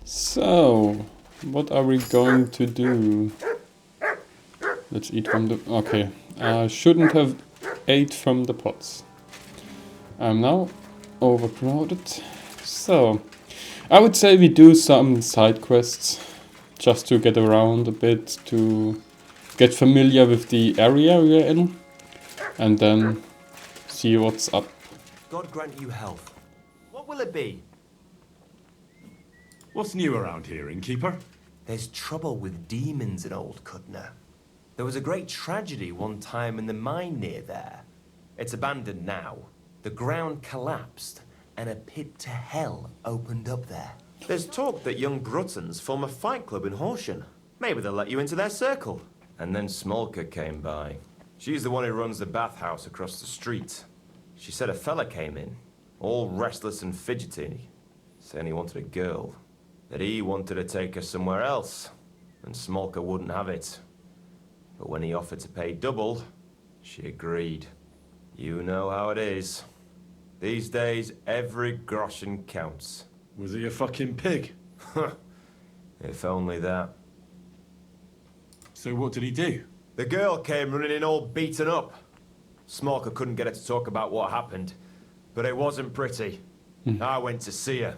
So, what are we going to do? Let's eat from the... Okay, I shouldn't have ate from the pots. I'm now overcrowded. So, I would say we do some side quests just to get around a bit, to get familiar with the area we're in, and then see what's up. God grant you health. What will it be? What's new around here, innkeeper? There's trouble with demons in Old Cudna. There was a great tragedy one time in the mine near there. It's abandoned now. The ground collapsed, and a pit to hell opened up there. There's talk that young Bruttons form a fight club in Horsham. Maybe they'll let you into their circle. And then Smolka came by. She's the one who runs the bathhouse across the street. She said a fella came in, all restless and fidgety, saying he wanted a girl. That he wanted to take her somewhere else, and Smolka wouldn't have it. But when he offered to pay double, she agreed. You know how it is. These days, every groschen counts. Was he a fucking pig? If only that. So what did he do? The girl came running in all beaten up. Smolka couldn't get her to talk about what happened, but it wasn't pretty. I went to see her.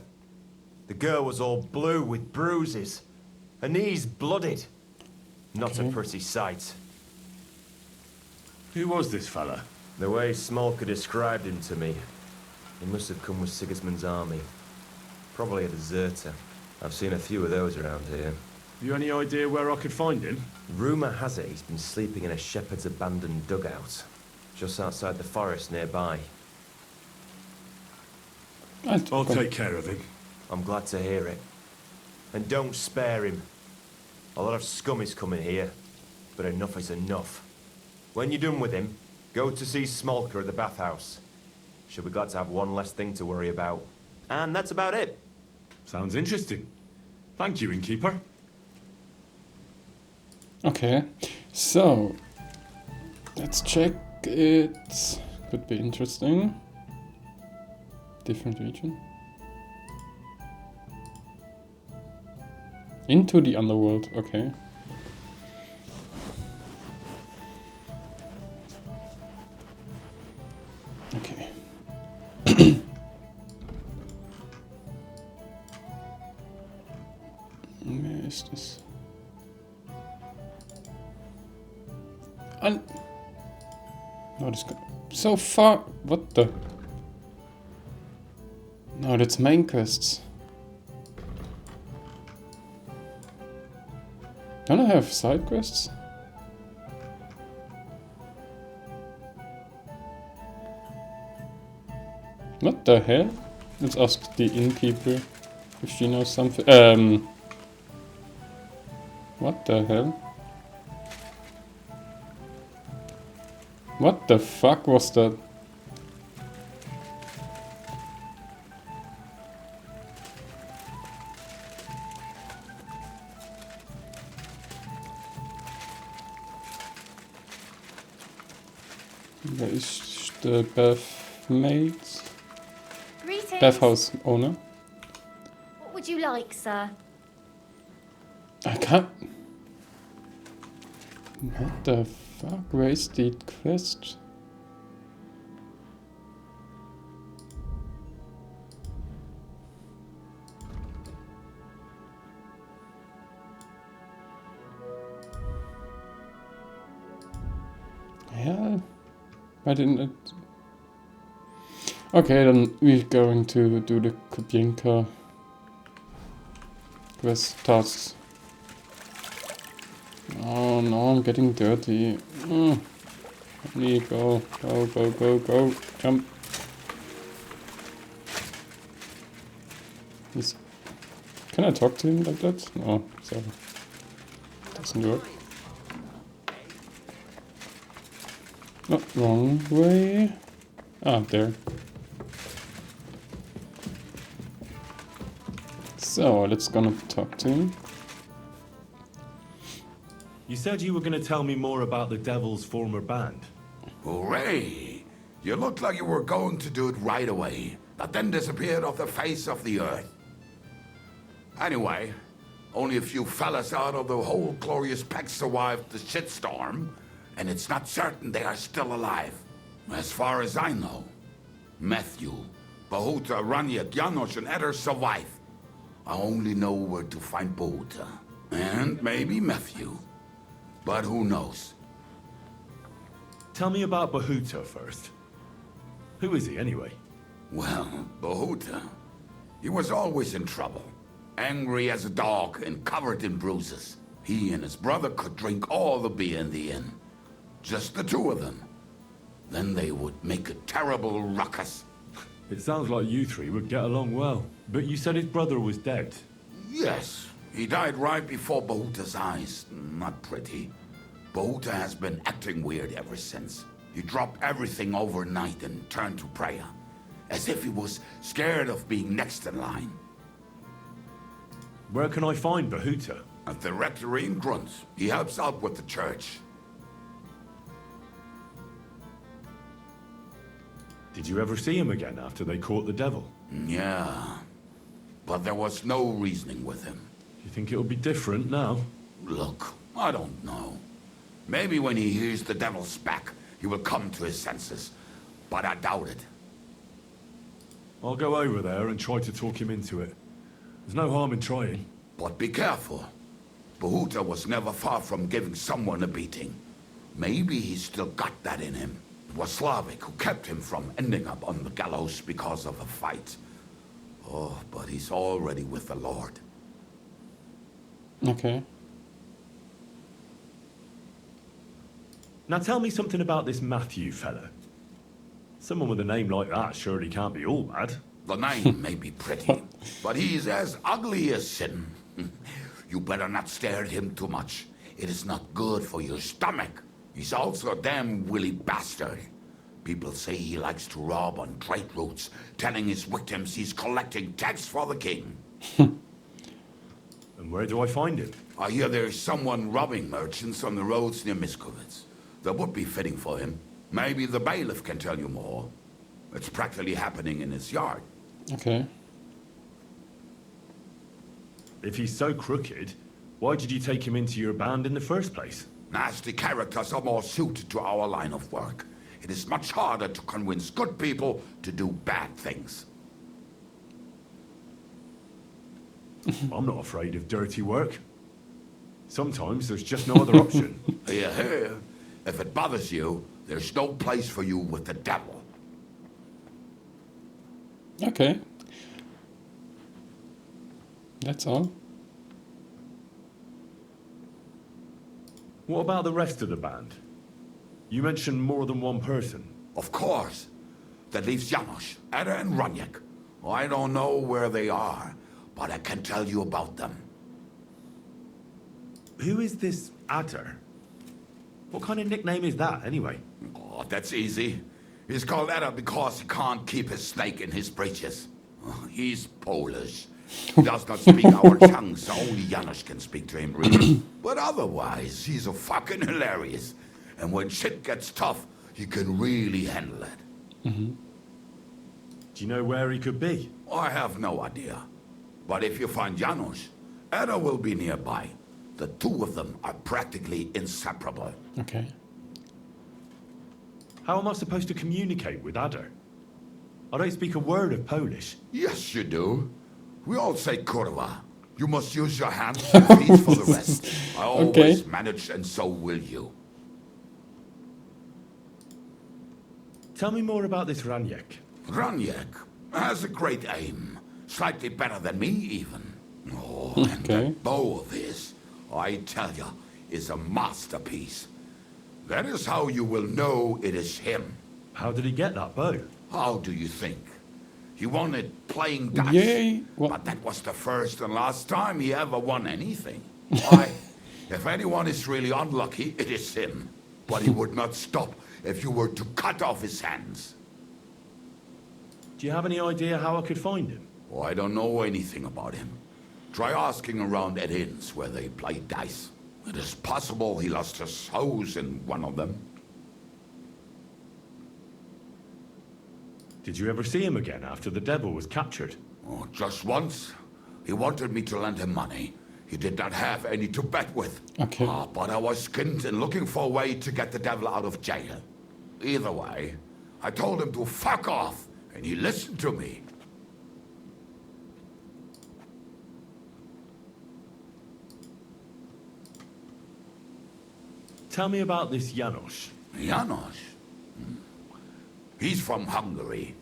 The girl was all blue with bruises. Her knees blooded. Not a pretty sight. Who was this fella? The way Smolka described him to me, he must have come with Sigismund's army. Probably a deserter. I've seen a few of those around here. Have you any idea where I could find him? Rumour has it he's been sleeping in a shepherd's abandoned dugout, just outside the forest nearby. I'll take care of him. I'm glad to hear it. And don't spare him. A lot of scum is coming here, but enough is enough. When you're done with him, go to see Smolka at the bathhouse. She'll be glad to have one less thing to worry about. And that's about it. Sounds interesting. Thank you, innkeeper. Okay, so let's check it. Could be interesting. Different region. Into the underworld, okay. Okay. Where is this? No, this got so far. What the? No, that's main quests. Don't I have side quests? What the hell? Let's ask the innkeeper if she knows something. What the hell? What the fuck was that? Where is the bath maid? Greetings. Bathhouse owner? What would you like, sir? I can't. What the fuck? Where is the quest? Yeah. Why didn't it? Okay, then we're going to do the Kubinka quest tasks. Oh no, I'm getting dirty. Let me go, go, jump. Can I talk to him like that? No, sorry. Doesn't work. No, wrong way. Ah, there. So, let's gonna talk to him. You said you were going to tell me more about the Devil's former band. Hooray! You looked like you were going to do it right away, but then disappeared off the face of the earth. Anyway, only a few fellas out of the whole glorious pack survived the shitstorm, and it's not certain they are still alive. As far as I know, Matthew, Bohuta, Raniak, Janosh, and Eder survive. I only know where to find Bohuta. And maybe Matthew. But who knows? Tell me about Bohuta first. Who is he, anyway? Well, Bohuta, he was always in trouble. Angry as a dog and covered in bruises. He and his brother could drink all the beer in the inn. Just the two of them. Then they would make a terrible ruckus. It sounds like you three would get along well. But you said his brother was dead. Yes, he died right before Bohuta's eyes. Not pretty. Bohuta has been acting weird ever since. He dropped everything overnight and turned to prayer. As if he was scared of being next in line. Where can I find Bohuta? At the rectory in Grunt. He helps out with the church. Did you ever see him again after they caught the devil? Yeah. But there was no reasoning with him. Do you think it'll be different now? Look, I don't know. Maybe when he hears the devil's back, he will come to his senses. But I doubt it. I'll go over there and try to talk him into it. There's no harm in trying. But be careful. Bohuta was never far from giving someone a beating. Maybe he's still got that in him. It was Slavic who kept him from ending up on the gallows because of a fight. Oh, but he's already with the Lord. Okay. Now tell me something about this Matthew fella. Someone with a name like that surely can't be all bad. The name may be pretty, but he's as ugly as sin. You better not stare at him too much. It is not good for your stomach. He's also a damn willy bastard. People say he likes to rob on trade routes, telling his victims he's collecting tax for the king. And where do I find him? I hear there's someone robbing merchants on the roads near Miskovitz. That would be fitting for him. Maybe the bailiff can tell you more. It's practically happening in his yard. Okay. If he's so crooked, why did you take him into your band in the first place? Nasty characters are more suited to our line of work. It is much harder to convince good people to do bad things. I'm not afraid of dirty work. Sometimes there's just no other option. Hear, hear. If it bothers you, there's no place for you with the devil. Okay. That's all. What about the rest of the band? You mentioned more than one person. Of course. That leaves Janosh, Eder, and Raniak. I don't know where they are, but I can tell you about them. Who is this Adder? What kind of nickname is that, anyway? Oh, that's easy. He's called Eder because he can't keep his snake in his breeches. He's Polish. He does not speak our tongue, so only Janosh can speak to him, really. But otherwise, he's a fucking hilarious. And when shit gets tough, he can really handle it. Mm-hmm. Do you know where he could be? I have no idea. But if you find Janosh, Eder will be nearby. The two of them are practically inseparable. Okay. How am I supposed to communicate with Adder? I don't speak a word of Polish. Yes, you do. We all say kurwa. You must use your hands and feet for the rest. I always manage, and so will you. Tell me more about this Raniak. Raniak has a great aim. Slightly better than me, even. Oh, and that bow of his, I tell you, is a masterpiece. That is how you will know it is him. How did he get that bow? How do you think? He won it playing dice. Yay! But that was the first and last time he ever won anything. Why? If anyone is really unlucky, it is him. But he would not stop if you were to cut off his hands. Do you have any idea how I could find him? Oh, I don't know anything about him. Try asking around at inns where they play dice. It is possible he lost his hose in one of them. Did you ever see him again after the devil was captured? Oh, just once. He wanted me to lend him money. He did not have any to bet with. Okay. But I was skint and looking for a way to get the devil out of jail. Either way, I told him to fuck off, and he listened to me. Tell me about this Janosh. Janosh? He's from Hungary.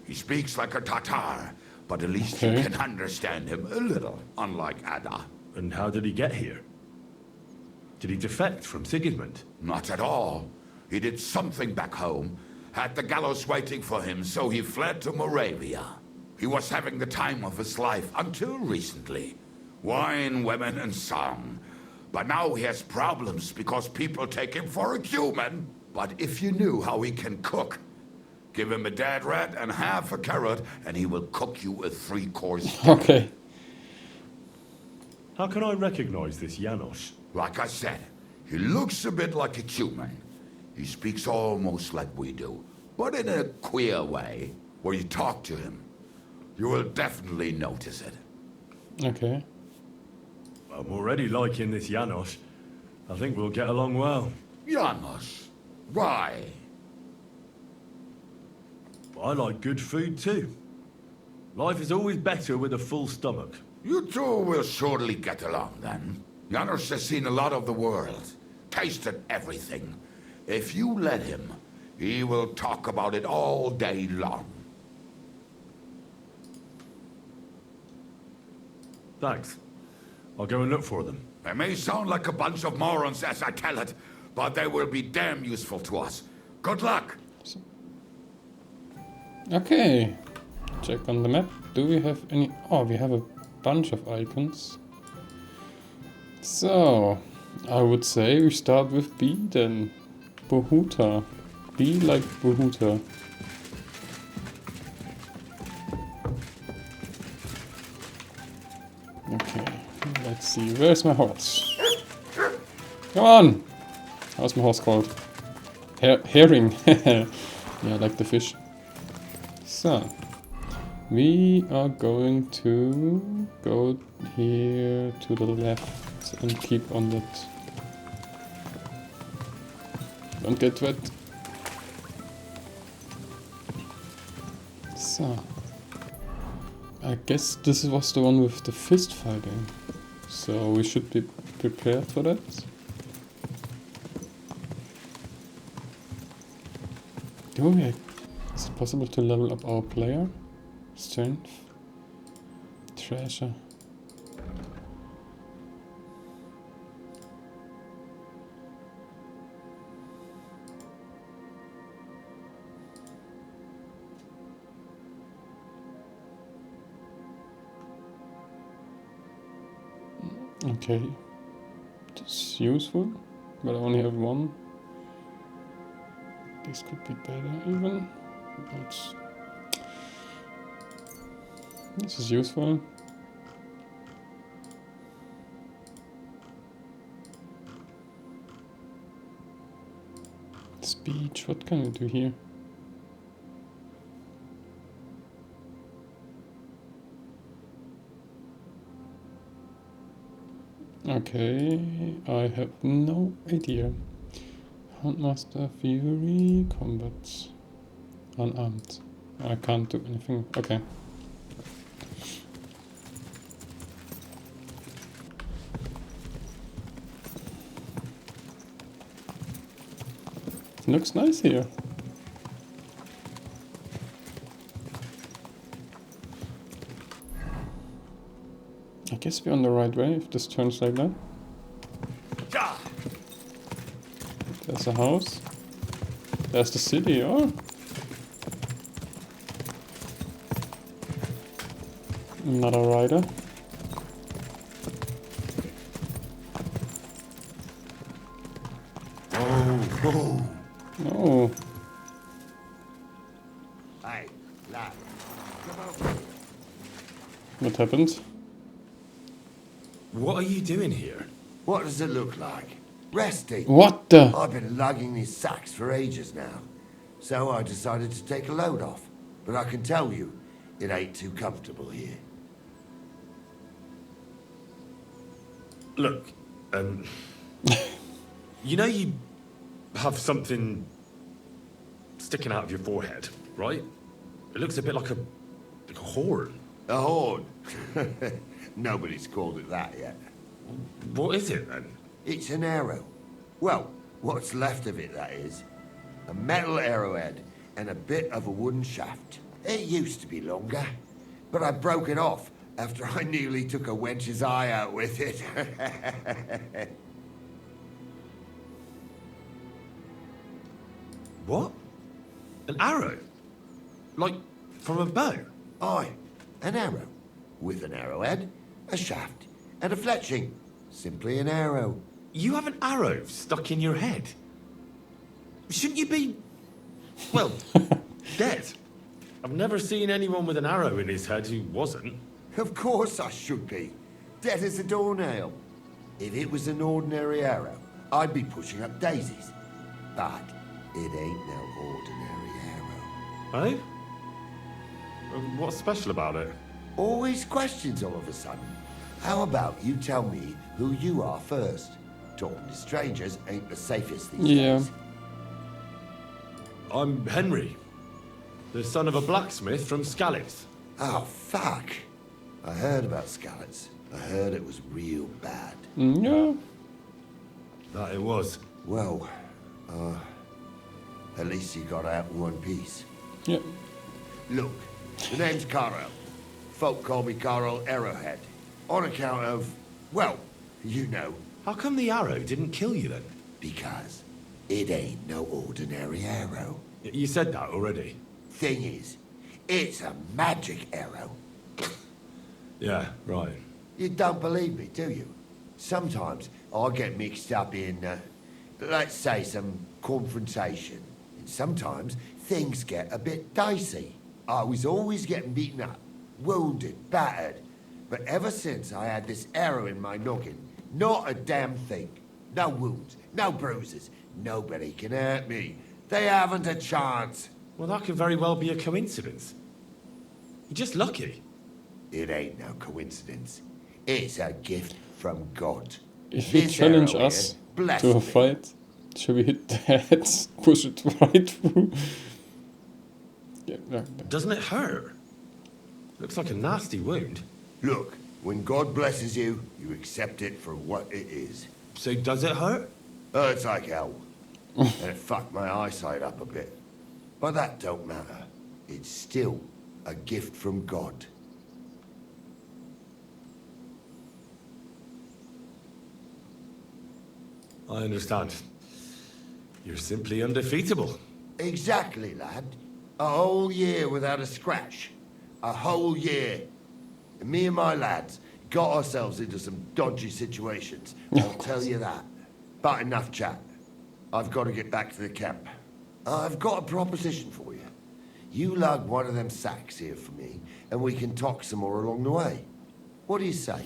He speaks like a Tatar, but at least you Okay. can understand him a little, unlike Ada. And how did he get here? Did he defect from Sigismund? Not at all. He did something back home, had the gallows waiting for him, so he fled to Moravia. He was having the time of his life until recently. Wine, women, and song. But now he has problems because people take him for a human. But if you knew how he can cook, give him a dead rat and half a carrot, and he will cook you a 3-course dinner. Okay. How can I recognize this Janosh? Like I said, he looks a bit like a human. He speaks almost like we do, but in a queer way, where you talk to him. You will definitely notice it. Okay. I'm already liking this Janosh. I think we'll get along well. Janosh, why? I like good food too. Life is always better with a full stomach. You two will surely get along then. Janosh has seen a lot of the world, tasted everything. If you let him, he will talk about it all day long. Thanks. I'll go and look for them. They may sound like a bunch of morons as I tell it, but they will be damn useful to us. Good luck! Okay. Check on the map. Do we have any... Oh, we have a bunch of icons. So, I would say we start with B then. Bohuta. B like Bohuta. Okay, let's see. Where's my horse? Come on! How's my horse called? Herring. Yeah, I like the fish. So, we are going to go here to the left and keep on that. Don't get wet. So, I guess this was the one with the fist fighting. So we should be prepared for that. Is it possible to level up our player? Strength? Treasure? Okay, it's useful, but I only have one. This could be better even. This is useful. Speech, what can we do here? Okay, I have no idea. Handmaster, Fury, Combat, Unarmed. I can't do anything. Okay. It looks nice here. I guess we're on the right way if this turns like that. There's a house. There's the city, oh. Another rider. Oh, Oh, Hey, lad. Come over. what happened? What are you doing here? What does it look like? Resting. What the? I've been lugging these sacks for ages now, so I decided to take a load off. But I can tell you, it ain't too comfortable here. Look, you know you have something sticking out of your forehead, right? It looks a bit like a horn. A horn? Nobody's called it that yet. What is it then? It's an arrow. Well, what's left of it, that is. A metal arrowhead and a bit of a wooden shaft. It used to be longer, but I broke it off after I nearly took a wench's eye out with it. What? An arrow? Like, from a bow? Aye, an arrow. With an arrowhead, a shaft, and a fletching. Simply an arrow. You have an arrow stuck in your head? Shouldn't you be, well, dead? I've never seen anyone with an arrow in his head who wasn't. Of course I should be. Dead as a doornail. If it was an ordinary arrow, I'd be pushing up daisies. But it ain't no ordinary arrow. Eh? What's special about it? Always questions all of a sudden. How about you tell me who you are first? Talking to strangers ain't the safest these days. I'm Henry, the son of a blacksmith from Skalitz. Oh, fuck. I heard about Skalitz. I heard it was real bad. Yeah. That it was. Well, at least you got out in one piece. Yeah. Look, the name's Karel. Folk call me Karel Arrowhead. On account of, well, you know. How come the arrow didn't kill you then? Because it ain't no ordinary arrow. You said that already. Thing is, it's a magic arrow. Yeah, right. You don't believe me, do you? Sometimes I get mixed up in, let's say, some confrontation. And sometimes things get a bit dicey. I was always getting beaten up, wounded, battered. But ever since I had this arrow in my noggin, not a damn thing. No wounds, no bruises. Nobody can hurt me. They haven't a chance. Well, that could very well be a coincidence. You're just lucky. It ain't no coincidence. It's a gift from God. If you This challenge arrow us here, bless to a me. fight, shall we hit the heads, push it right through? Yeah, no. Doesn't it hurt? Looks like a nasty wound. Look, when God blesses you, you accept it for what it is. So does it hurt? Hurts like hell. And it fucked my eyesight up a bit. But that don't matter. It's still a gift from God. I understand. You're simply undefeatable. Exactly, lad. A whole year without a scratch. A whole year. And me and my lads got ourselves into some dodgy situations. I'll tell you that. But enough chat. I've got to get back to the camp. I've got a proposition for you. You lug one of them sacks here for me, and we can talk some more along the way. What do you say?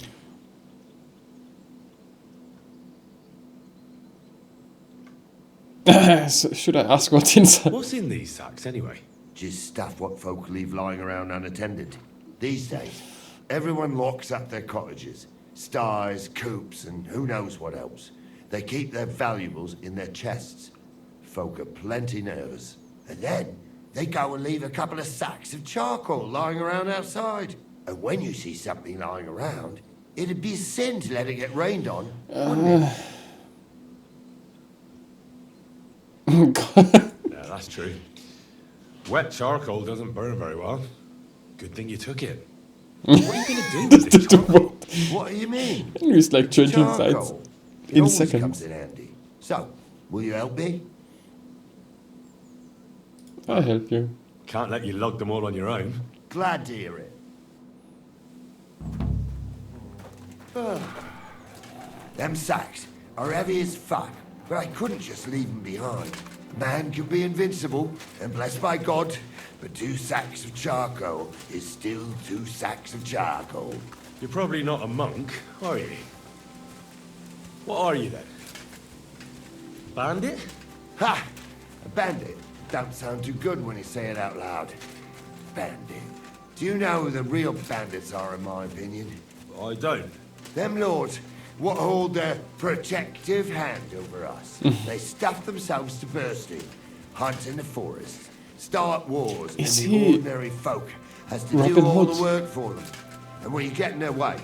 So should I ask what's inside? What's in these sacks anyway? Just stuff what folk leave lying around unattended. These days, everyone locks up their cottages, sties, coops, and who knows what else. They keep their valuables in their chests. Folk are plenty nervous. And then they go and leave a couple of sacks of charcoal lying around outside. And when you see something lying around, it'd be a sin to let it get rained on, wouldn't it? Yeah, that's true. Wet charcoal doesn't burn very well. Good thing you took it. What are you going to do with this charcoal? What do you mean? He's like changing sides Charcoal. It in always seconds. comes in handy. So, will you help me? I'll help you. Can't let you lug them all on your own. Glad to hear it. Them sacks are heavy as fuck, but I couldn't just leave them behind. Man could be invincible, and blessed by God, but 2 sacks of charcoal is still 2 sacks of charcoal. You're probably not a monk, are you? What are you then? Bandit? Ha! A bandit. Don't sound too good when you say it out loud. Bandit. Do you know who the real bandits are, in my opinion? I don't. Them lords what hold their protective hand over us. They stuff themselves to bursting, hunt in the forest, start wars, Is and the he ordinary folk has to Robin do all Hood? the work for them. And when you get in their way,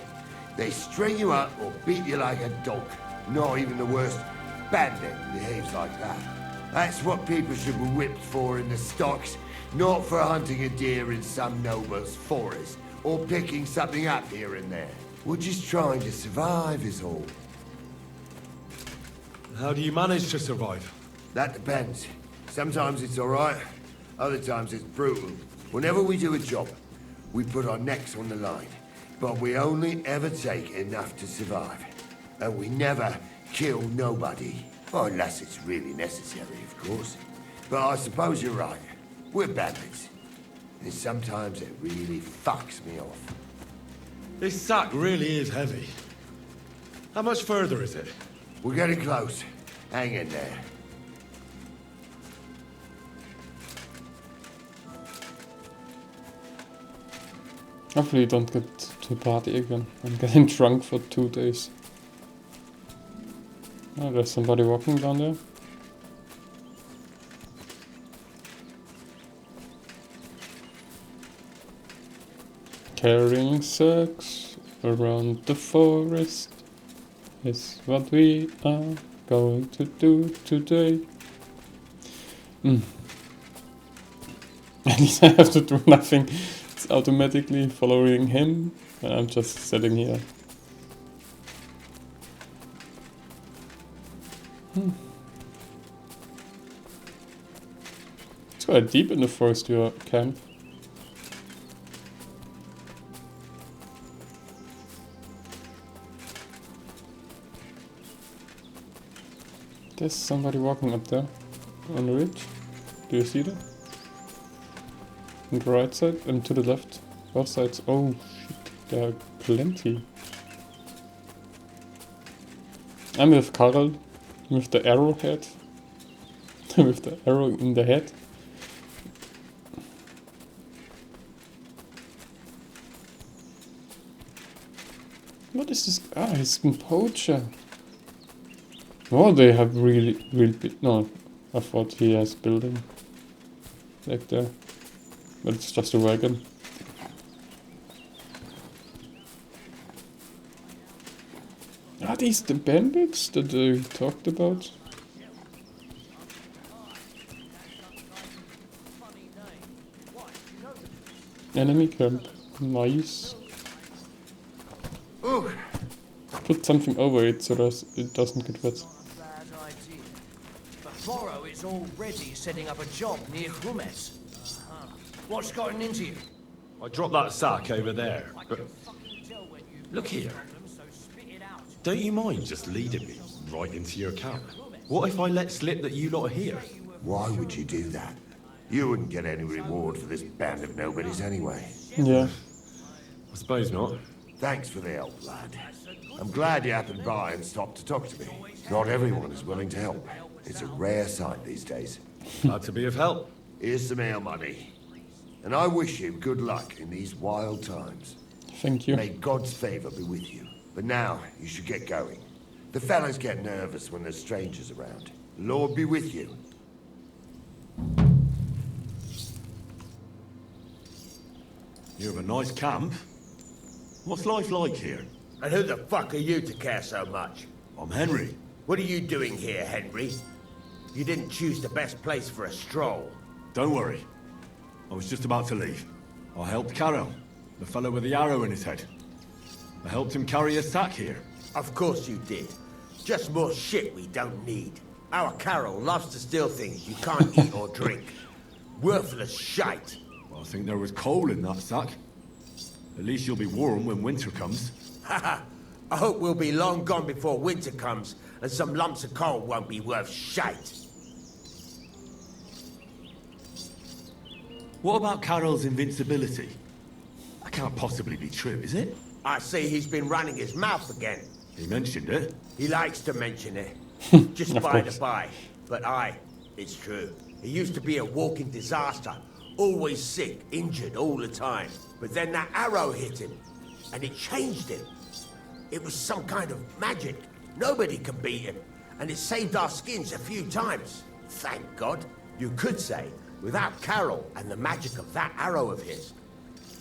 they string you up or beat you like a dog. Not even the worst bandit behaves like that. That's what people should be whipped for in the stocks, not for hunting a deer in some noble's forest, or picking something up here and there. We're just trying to survive is all. How do you manage to survive? That depends. Sometimes it's alright, other times it's brutal. Whenever we do a job, we put our necks on the line. But we only ever take enough to survive. And we never kill nobody. Well, unless it's really necessary, of course. But I suppose you're right. We're bandits. And sometimes it really fucks me off. This sack really is heavy. How much further is it? We're getting close. Hang in there. Hopefully don't get to party again. I'm getting drunk for 2 days. Oh, there's somebody walking down there. Carrying sacks around the forest is what we are going to do today. At least I have to do nothing. It's automatically following him, and I'm just sitting here. It's quite deep in the forest, your camp. There's somebody walking up there on the ridge. Do you see that? On the right side and to the left. Both sides. Oh shit, there are plenty. I'm with Karel, with the arrowhead. With the arrow in the head. What is this? Ah, it's a poacher. Oh, they have really big. No, I thought he has building back there, but it's just a wagon. Are these the bandits that they talked about? Enemy camp. Nice. Ooh. Put something over it so that it doesn't get wet. Bad idea. But Borrow is already setting up a job near Humes. What's gotten into you? I dropped that sack over there, but look here. Don't you mind just leading me right into your camp? What if I let slip that you lot are here? Why would you do that? You wouldn't get any reward for this band of nobodies anyway. Yeah. I suppose not. Thanks for the help, lad. I'm glad you happened by and stopped to talk to me. Not everyone is willing to help. It's a rare sight these days. Glad to be of help. Here's some ale money. And I wish you good luck in these wild times. Thank you. May God's favor be with you. But now, you should get going. The fellas get nervous when there's strangers around. The Lord be with you. You have a nice camp. What's life like here? And who the fuck are you to care so much? I'm Henry. What are you doing here, Henry? You didn't choose the best place for a stroll. Don't worry. I was just about to leave. I helped Karel, the fellow with the arrow in his head. I helped him carry a sack here. Of course you did. Just more shit we don't need. Our Karel loves to steal things you can't eat or drink. Worthless shite. Well, I think there was coal in that sack. At least you'll be warm when winter comes. Haha. I hope we'll be long gone before winter comes, and some lumps of coal won't be worth shite. What about Karel's invincibility? That can't possibly be true, is it? I see he's been running his mouth again. He mentioned it. He likes to mention it. Just Of by the course. by. But it's true. He used to be a walking disaster. Always sick, injured all the time. But then that arrow hit him. And it changed him. It was some kind of magic. Nobody can beat him. And it saved our skins a few times. Thank God. You could say, without Karel and the magic of that arrow of his,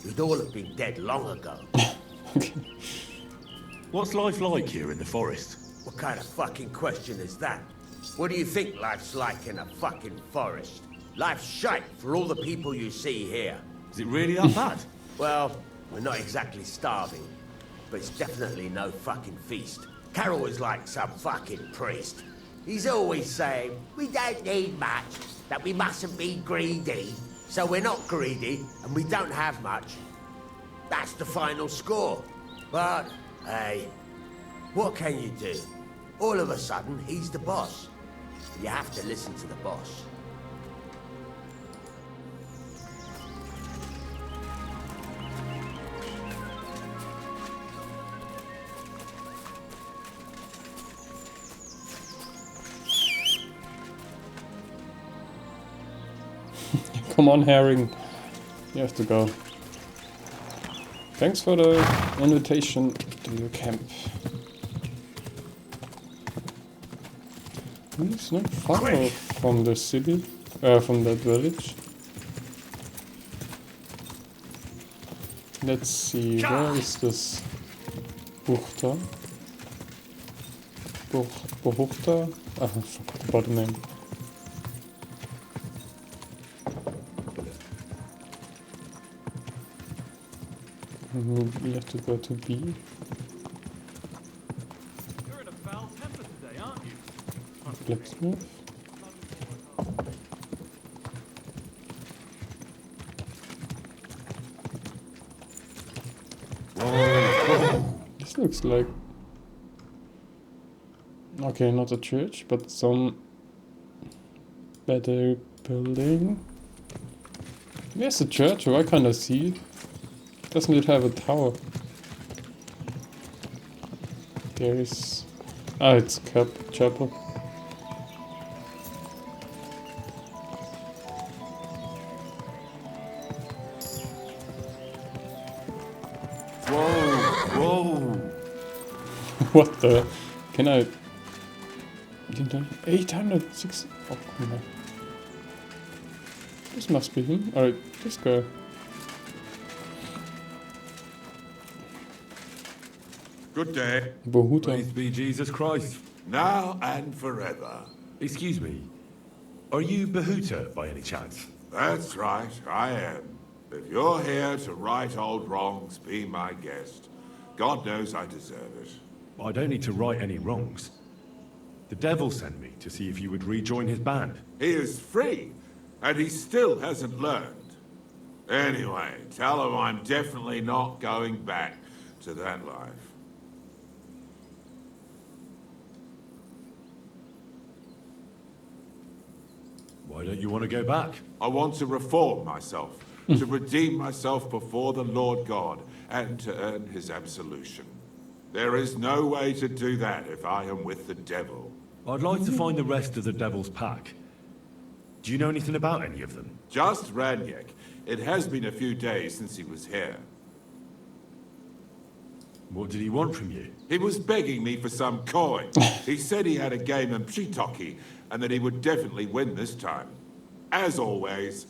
we'd all have been dead long ago. What's life like here in the forest? What kind of fucking question is that? What do you think life's like in a fucking forest? Life's shite for all the people you see here. Is it really that bad? Well, we're not exactly starving, but it's definitely no fucking feast. Karel is like some fucking priest. He's always saying, we don't need much, that we mustn't be greedy. So we're not greedy, and we don't have much. That's the final score. But, hey, what can you do? All of a sudden, he's the boss. You have to listen to the boss. Come on, Herring. You have to go. Thanks for the invitation to your camp. It's not far from the city, from that village. Let's see, where is this Bohuta? Bohuta? I forgot about the name. We have to go to B. You're in a foul temper today, aren't you? Blacksmith. This looks like... Okay, not a church, but some better building. There's a church, oh, I kinda see it. Doesn't it have a tower? There is... Ah, it's chapel. Whoa! What the? Can I... 806... Oh, come on. This must be him. Alright, this guy. Good day. Bohuta. Praise be Jesus Christ. Now and forever. Excuse me. Are you Bohuta by any chance? That's right, I am. If you're here to right old wrongs, be my guest. God knows I deserve it. I don't need to right any wrongs. The devil sent me to see if you would rejoin his band. He is free, and he still hasn't learned. Anyway, tell him I'm definitely not going back to that life. Why don't you want to go back? I want to reform myself, to redeem myself before the Lord God, and to earn his absolution. There is no way to do that if I am with the devil. I'd like to find the rest of the devil's pack. Do you know anything about any of them? Just Raniek. It has been a few days since he was here. What did he want from you? He was begging me for some coin. He said he had a game of Pshitoki, and that he would definitely win this time. As always.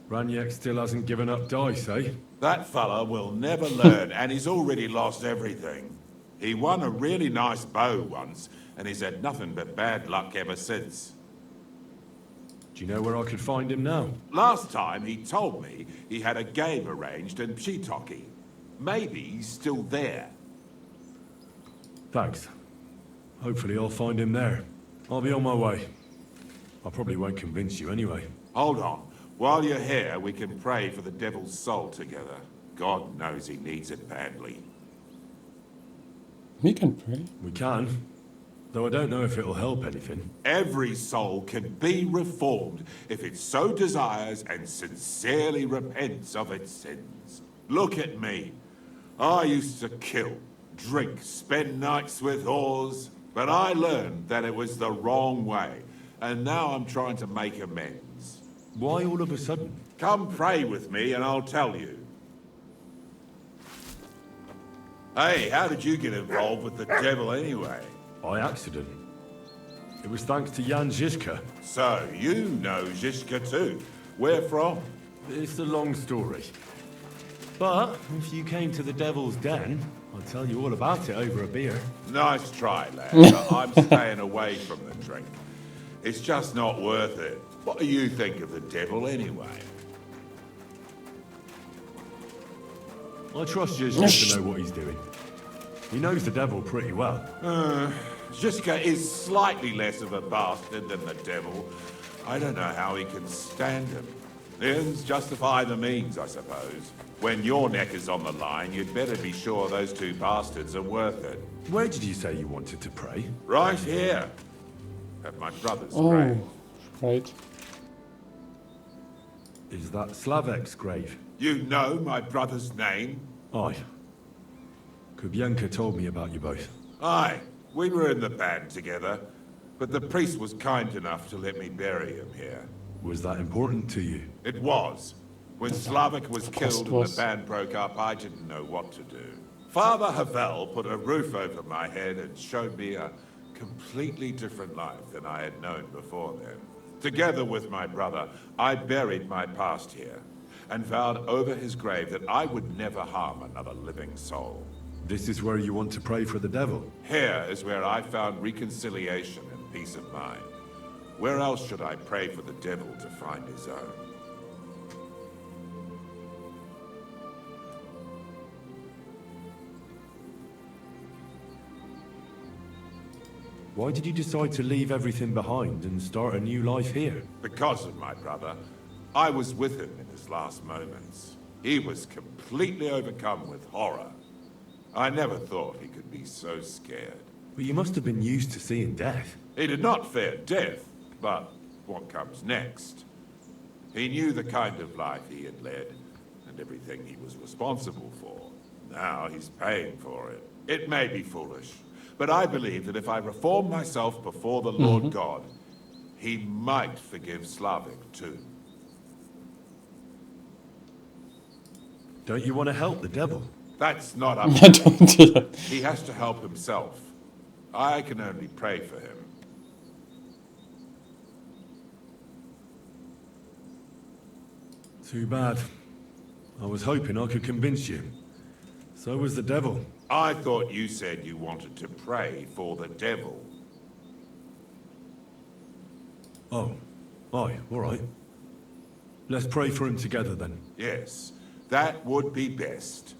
Raniek still hasn't given up dice, eh? That fella will never learn, and he's already lost everything. He won a really nice bow once, and he's had nothing but bad luck ever since. Do you know where I could find him now? Last time he told me he had a game arranged in Pshitoki. Maybe he's still there. Thanks. Hopefully I'll find him there. I'll be on my way. I probably won't convince you anyway. Hold on. While you're here, we can pray for the devil's soul together. God knows he needs it badly. We can pray. We can. Though I don't know if it'll help anything. Every soul can be reformed if it so desires and sincerely repents of its sins. Look at me. I used to kill, drink, spend nights with whores, but I learned that it was the wrong way, and now I'm trying to make amends. Why all of a sudden? Come pray with me and I'll tell you. Hey, how did you get involved with the devil anyway? By accident. It was thanks to Jan Žižka. So, you know Žižka too. Where from? It's a long story. But if you came to the Devil's Den, I'll tell you all about it over a beer. Nice try, lad, but I'm staying away from the drink. It's just not worth it. What do you think of the devil anyway? I trust Žižka to know what he's doing. He knows the devil pretty well. Žižka is slightly less of a bastard than the devil. I don't know how he can stand him. The ends justify the means, I suppose. When your neck is on the line, you'd better be sure those two bastards are worth it. Where did you say you wanted to pray? Right here. At my brother's grave. Right. Is that Slavek's grave? You know my brother's name? Aye. Kubienka told me about you both. Aye. We were in the band together, but the priest was kind enough to let me bury him here. Was that important to you? It was. When Slavek was killed and the band broke up, I didn't know what to do. Father Havel put a roof over my head and showed me a completely different life than I had known before then. Together with my brother, I buried my past here and vowed over his grave that I would never harm another living soul. This is where you want to pray for the devil? Here is where I found reconciliation and peace of mind. Where else should I pray for the devil to find his own? Why did you decide to leave everything behind and start a new life here? Because of my brother. I was with him in his last moments. He was completely overcome with horror. I never thought he could be so scared. But you must have been used to seeing death. He did not fear death, but what comes next. He knew the kind of life he had led and everything he was responsible for. Now he's paying for it. It may be foolish, but I believe that if I reform myself before the Lord God, he might forgive Slavek too. Don't you want to help the devil? That's not up I don't do that. He has to help himself. I can only pray for him. Too bad. I was hoping I could convince you. So was the devil. I thought you said you wanted to pray for the devil. Oh, aye, all right. Let's pray for him together then. Yes, that would be best.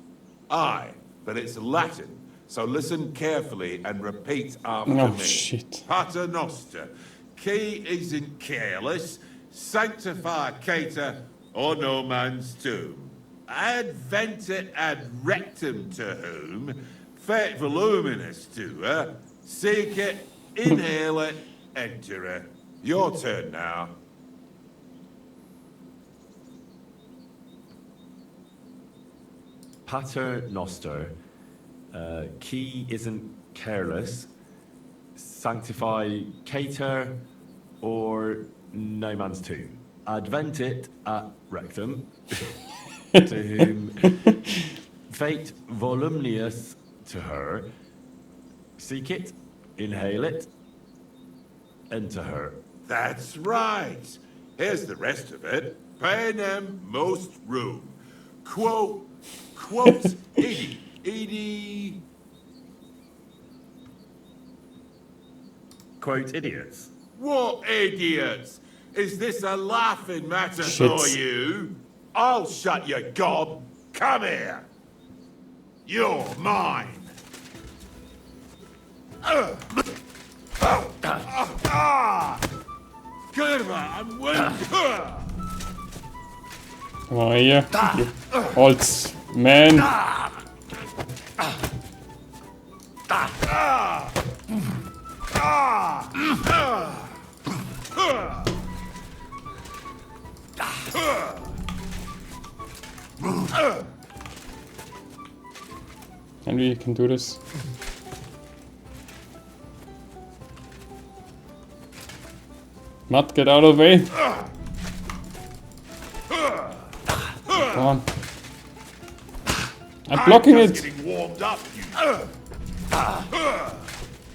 Aye, but it's Latin, so listen carefully and repeat after me. Oh, shit. Pater noster, qui is in careless, sanctificator, or no man's tomb. Adventet ad rectum to whom, fet voluminous to her, seek it, inhale it, enter her. Your turn now. Pater noster, qui isn't careless, sanctify cater, or no man's tomb. Adventit at rectum, to whom fate voluminous to her, seek it, inhale it, enter her. That's right. Here's the rest of it. Panem most room. Quote idi. Quote idiots. What idiots? Is this a laughing matter Shit. for you? I'll shut your gob. Come here. You're mine. Kurwa, I'm winning. Come on here, you Holz man. And we can do this. Matt, get out of the way. Come on. I'm blocking just it. getting warmed up, you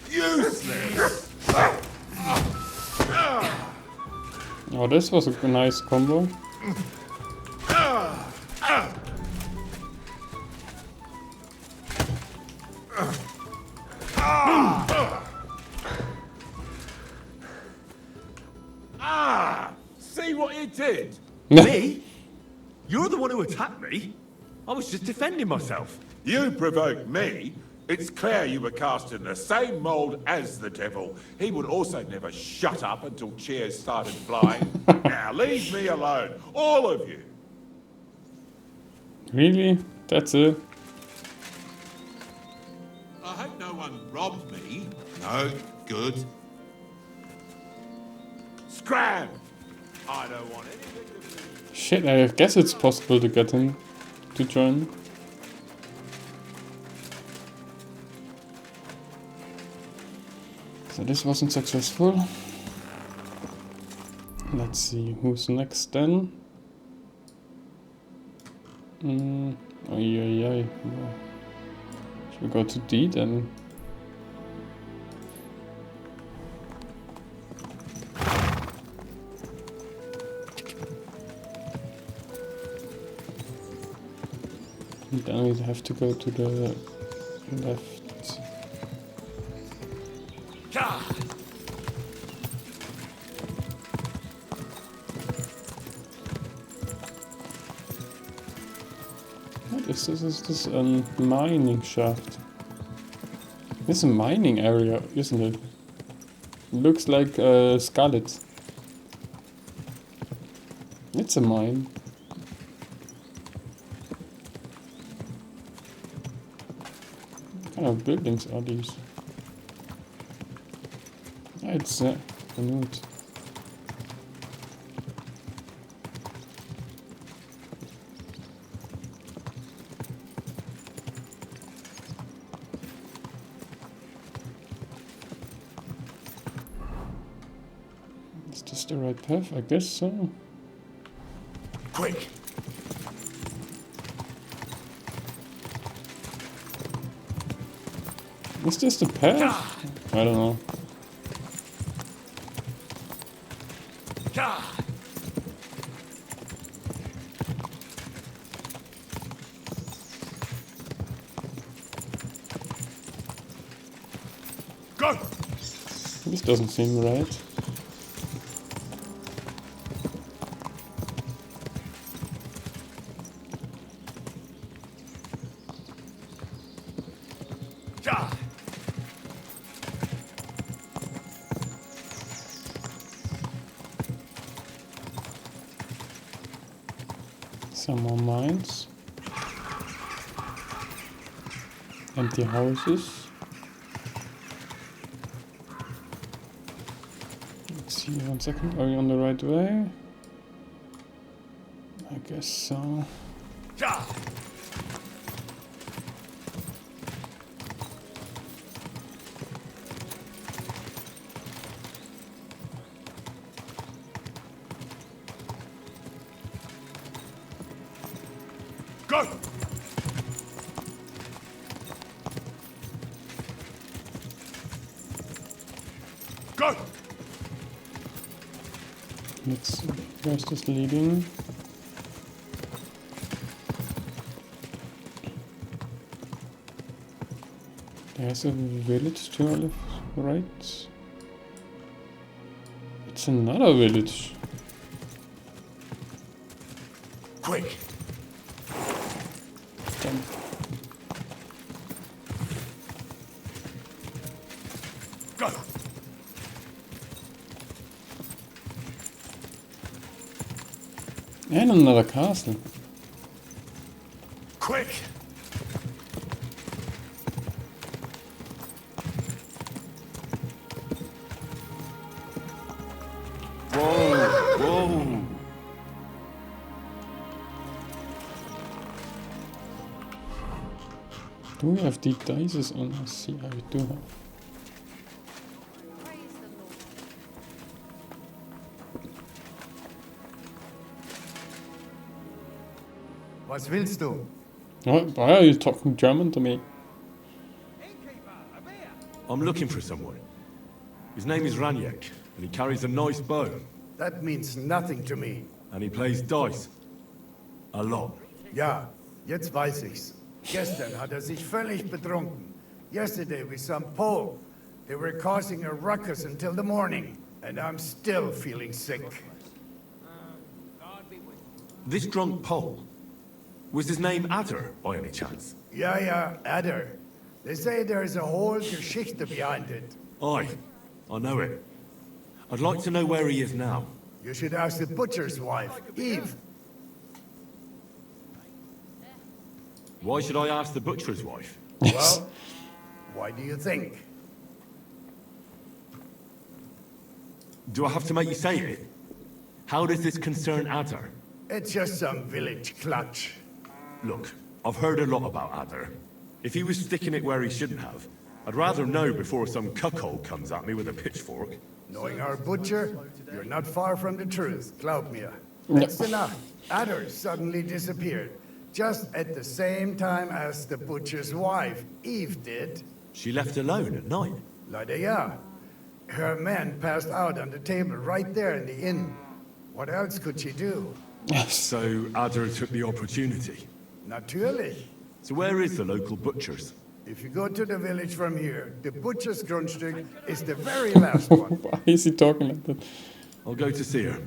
Useless! Oh, this was a nice combo. See what you did? Me? You're the one who attacked me? I was just defending myself. You provoked me. It's clear you were cast in the same mold as the devil. He would also never shut up until cheers started flying. Now leave me alone, all of you. Really? That's it? I hope no one robbed me. No, good. Scram! I don't want anything to do. Shit, I guess it's possible to get him to join. So this wasn't successful. Let's see who's next then. Oh yeah. Should we go to D then? And then we have to go to the left. What is this? Is this a mining shaft? This is a mining area, isn't it? Looks like scarlet. It's a mine. What kind of buildings are these? It's a note. Is this the right path? I guess so. Quick! Is this the path? I don't know. Go! This doesn't seem right. Some more mines. Empty houses. Let's see, 1 second. Are we on the right way? I guess so. Go! Go! Let's see. Where's this leading? There's a village to our left, right. It's another village. Quick! Damn. Go! And another castle. Quick! Whoa! Do we have deep dices on us? Yeah, we do have. Was willst du? Why are you talking German to me? I'm looking for someone. His name is Raniek, and he carries a nice bow. That means nothing to me. And he plays dice. A lot. Ja, jetzt weiß ich's. Gestern hat sich völlig betrunken. Yesterday with some Pole. They were causing a ruckus until the morning, and I'm still feeling sick. This drunk Pole, was his name Adder, by any chance? Ja, Adder. They say there's a whole Geschichte behind it. Aye, I know it. I'd like to know where he is now. You should ask the butcher's wife, Eve. Why should I ask the butcher's wife? Well, why do you think? Do I have to make you say it? How does this concern Adder? It's just some village clutch. Look, I've heard a lot about Adder. If he was sticking it where he shouldn't have, I'd rather know before some cuckold comes at me with a pitchfork. Knowing our butcher, you're not far from the truth, glaub mir. Letzte Nacht, Adder suddenly disappeared, just at the same time as the butcher's wife, Eve, did. She left alone at night? Leider ja. Her man passed out on the table right there in the inn. What else could she do? So Adder took the opportunity? Natürlich. So where is the local butcher's? If you go to the village from here, the butcher's Grundstück is the very last one. Why is he talking like that? I'll go to see her.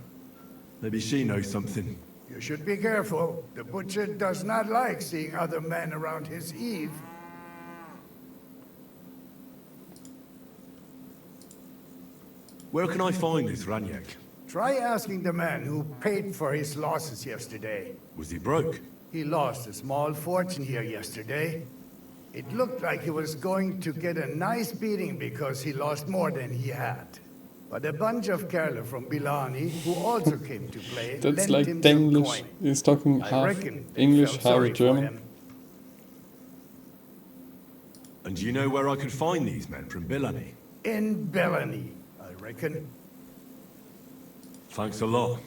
Maybe she knows something. You should be careful. The butcher does not like seeing other men around his Eve. Where can I find this Raniek? Try asking the man who paid for his losses yesterday. Was he broke? He lost a small fortune here yesterday. It looked like he was going to get a nice beating because he lost more than he had. But a bunch of Kerle from Bilani, who also came to play, That's lent like him the some English. coin. He's talking I half reckon they English, felt half sorry for German. him. And do you know where I could find these men from Bilani? In Bilani, I reckon. Thanks a lot,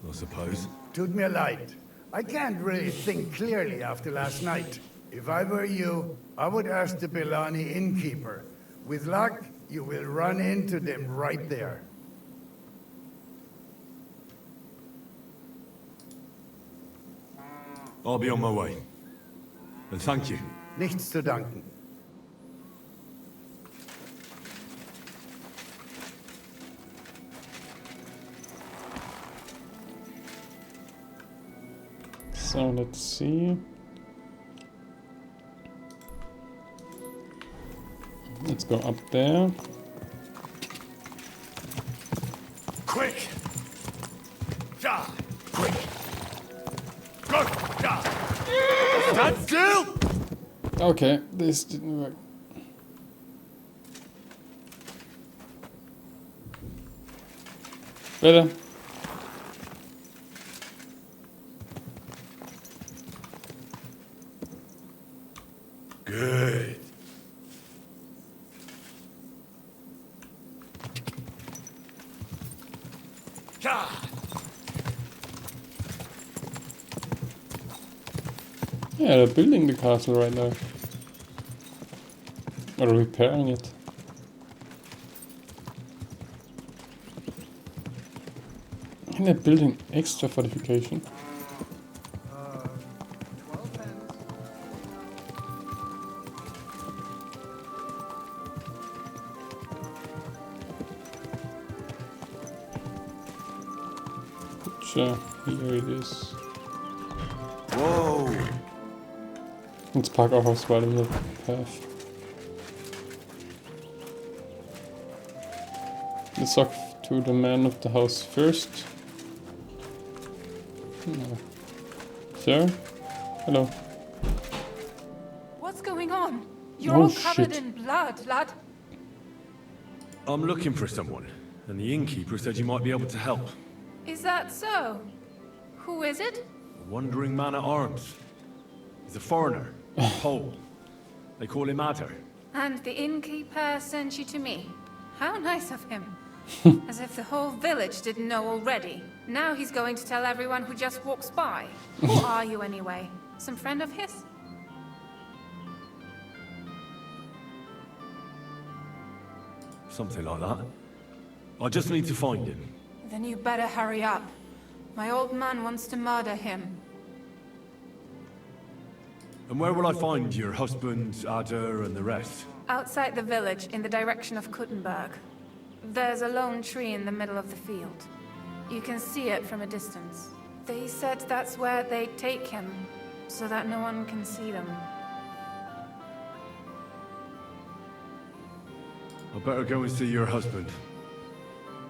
I suppose. Tut mir leid. I can't really think clearly after last night. If I were you, I would ask the Bilani innkeeper. With luck, you will run into them right there. I'll be on my way. And thank you. Nichts zu danken. So let's see. Let's go up there. Quick! Ja! Quick! Go! Ja! Stand still! Okay, this didn't work. Better. Good. Ja! Yeah, they're building the castle right now. Or repairing it. And they're building extra fortification. 12 pence. Sure, here it is. Whoa! Let's park our house right in the path. Let's talk to the man of the house first. No. Sir? Hello. What's going on? You're Oh, all covered shit. in blood, lad. I'm looking for someone, and the innkeeper said you might be able to help. Is that so? Who is it? A wandering man at arms. He's a foreigner, a Pole. They call him Adder. And the innkeeper sent you to me. How nice of him. As if the whole village didn't know already. Now he's going to tell everyone who just walks by. Who are you anyway? Some friend of his? Something like that. I just need to find him. Then you better hurry up. My old man wants to murder him. And where will I find your husband, Ada, and the rest? Outside the village, in the direction of Kuttenberg. There's a lone tree in the middle of the field. You can see it from a distance. They said that's where they take him, so that no one can see them. I better go and see your husband.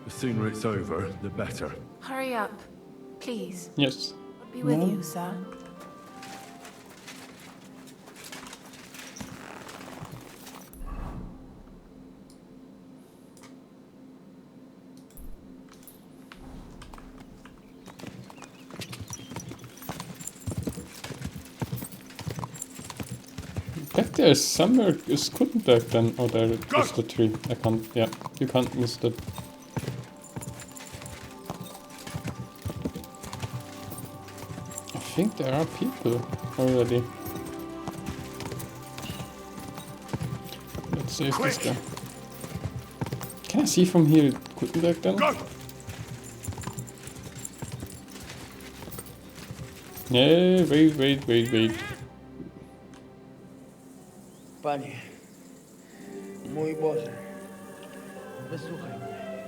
The sooner it's over, the better. Hurry up, please. Yes. Be with you, sir. Bet there's somewhere is Kuttenberg then. Oh, there is the tree. I can't. Yeah, you can't miss that. I think there are people already. Let's save this guy. Can I see from here Kuttenberg then? Yeah, wait. Panie, mój Boże, wysłuchaj mnie.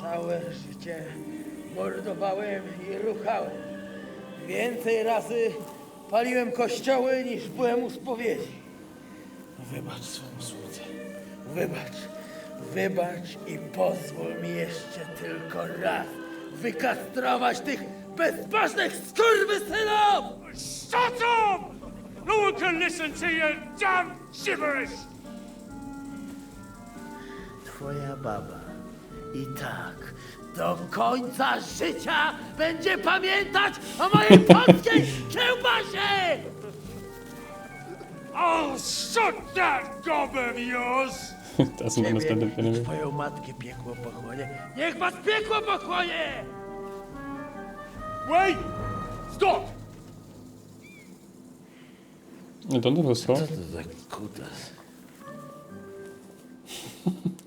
Całe życie mordowałem i ruchałem. Więcej razy paliłem kościoły niż byłem u spowiedzi. Wybacz swą słudze. Wybacz i pozwól mi jeszcze tylko raz wykastrować tych bezbożnych skurwysynów! Shut up! No one can listen to your damn gibberish! Twoja baba i tak do końca życia będzie pamiętać o mojej polskiej kiełbasie! I'll shut that gob of yours! Doesn't understand it anyway. Twoją matkę piekło pochłonie. Niech was piekło pochłonie! Wait! Stop! I don't have a sword. Co to za kutas?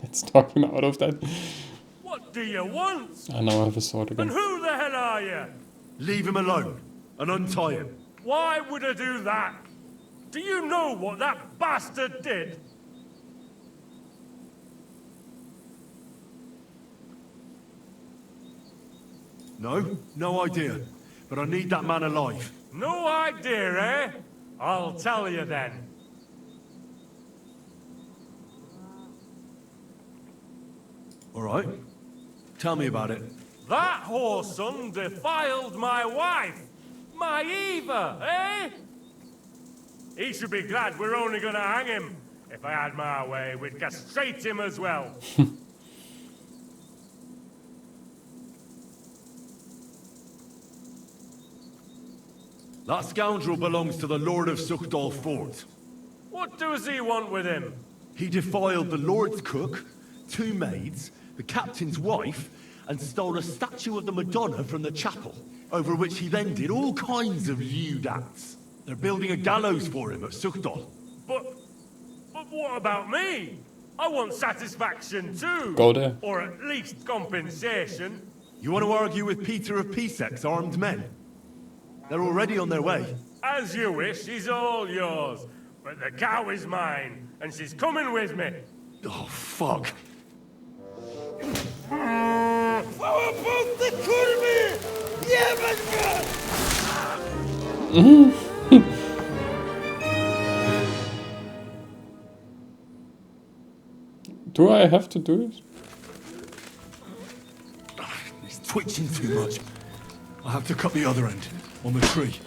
Let's talk him out of that. What do you want? I now have a sword again. And who the hell are you? Leave him alone and untie him. Why would I do that? Do you know what that bastard did? No idea. But I need that man alive. No idea, eh? I'll tell you then. All right. Tell me about it. That whoreson defiled my wife, my Eva, eh? He should be glad we're only gonna hang him. If I had my way, we'd castrate him as well. That scoundrel belongs to the Lord of Suchdal Fort. What does he want with him? He defiled the Lord's cook, 2 maids, the captain's wife, and stole a statue of the Madonna from the chapel, over which he then did all kinds of lewd acts. They're building a gallows for him at Suchdal. But what about me? I want satisfaction too. Go there. Or at least compensation. You want to argue with Peter of Pisek's armed men? They're already on their way. As you wish, she's all yours. But the cow is mine, and she's coming with me. Oh, fuck. Do I have to do it? He's twitching too much. I have to cut the other end, on the tree.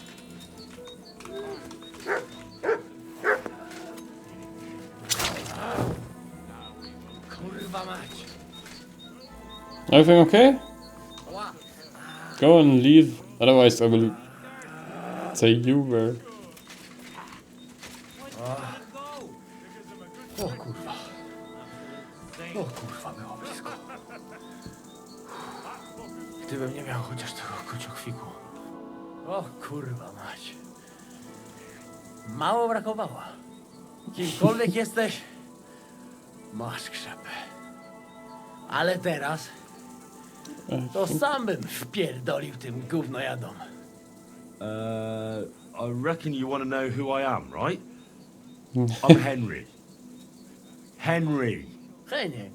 Everything okay? Go and leave, otherwise I will say you were. O kurwa. O kurwa, było blisko. Gdybym nie miał chociaż tego kociokwiku. O kurwa mać. Mało brakowało. Kimkolwiek jesteś, Masz krzepę. Ale teraz to sam bym wpierdolił tym gównojadom. I reckon you want to know who I am, right? I'm Henry. Henry. Heniek,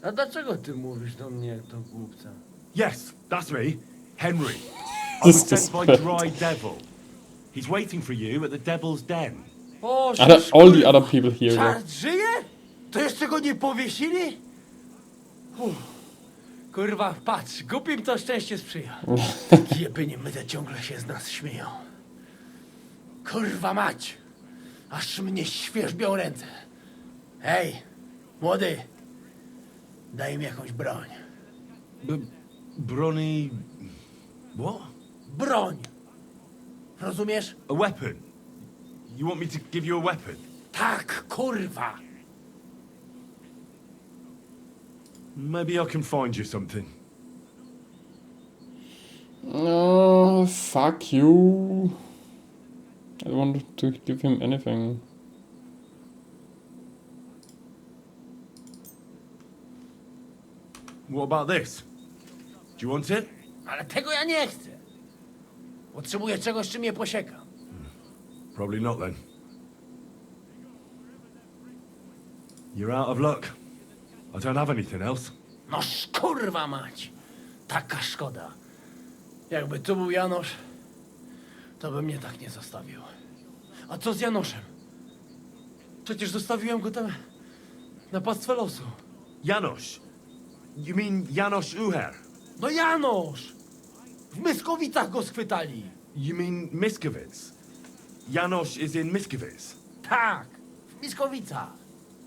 a dlaczego ty mówisz do mnie jak do głupca? Yes, that's me. Henry. I This was sent by desperate. Dry Devil. He's waiting for you at the Devil's Den. O, All the other people here. Though. Czart żyje? To jeszcze go nie powiesili? Kurwa, patrz, głupim to szczęście sprzyja. Jebynie myte ciągle się z nas śmieją. Kurwa mać, aż mnie świerzbią ręce. Hej, młody, daj mi jakąś broń. Brony... What? Broń! Rozumiesz? A weapon. You want me to give you a weapon? Tak, kurwa! Maybe I can find you something. Oh, fuck you. I don't want to give him anything. What about this? Do you want it? Ale tego ja nie chcę. Potrzebuję czegoś, czym je posiekam. Probably not then. You're out of luck. I don't have anything else. No kurwa mać! Taka szkoda. Jakby tu był Janosz, to by mnie tak nie zostawił. A co z Janoszem? Przecież zostawiłem go tam na pastwę losu. Janosh? You mean Janosh Uher? No Janosz! W Myskowicach go schwytali. You mean Miskovic? Janosh is in Miskovic? Tak, w Myskowicach.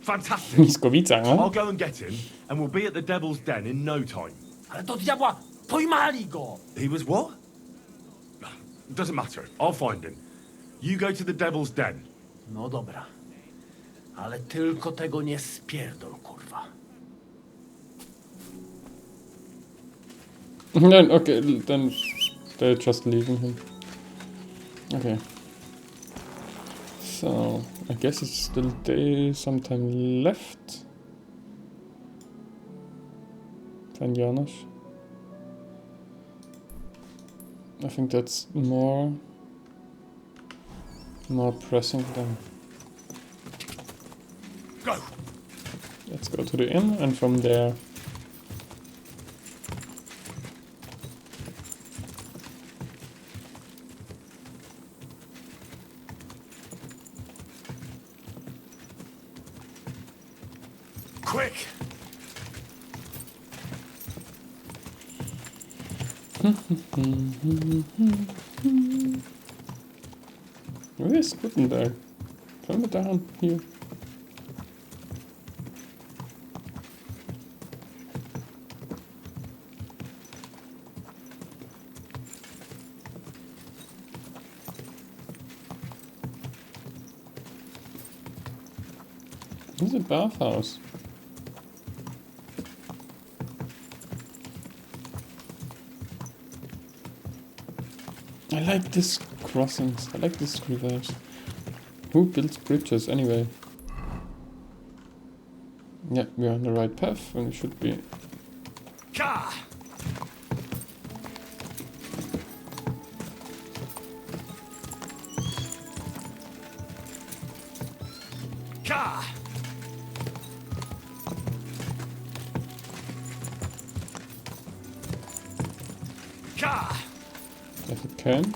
Fantastic. Miskowica, I'll no? go and get him, and we'll be at the Devil's Den in no time. Ale do diabła, pojmali go! He was what? Doesn't matter. I'll find him. You go to the Devil's Den. No dobra. Ale tylko tego nie spierdol, kurwa. Then, okay, then they're just leaving him. Okay. So, I guess it's still day, some time left. Than Janosh. I think that's more pressing than... Go! Let's go to the inn and from there... Quick! Where is Gutenberg? Turn it down here. This is a bathhouse. I like these crossings. I like these rivers. Who builds bridges anyway? Yeah, we're on the right path and we should be. Ka! Ka! Ka! If it can.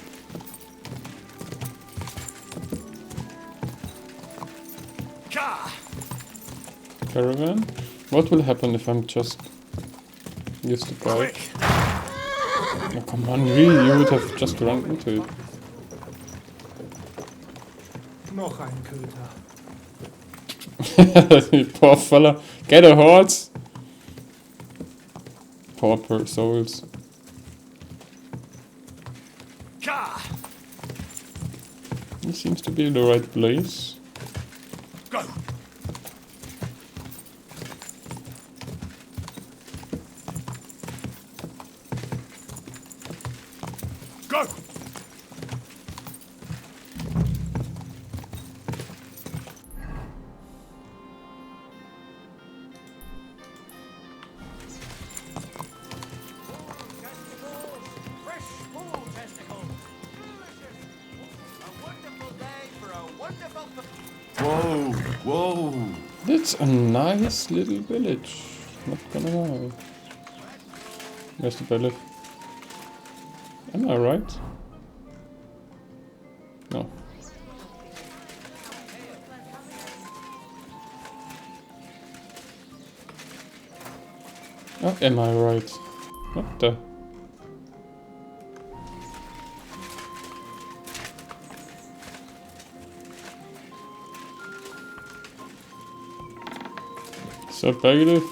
Ka! Caravan. What will happen if I'm just use the guide? Oh, come on, really? You would have just run into it. Noch ein Köter. Poor fella. Get a horse! Pauper souls. Ka! He seems to be in the right place. Go! Go! Whoa! That's a nice little village. Not gonna lie. Where's the village? Am I right? No. Oh, am I right? What the? So negative.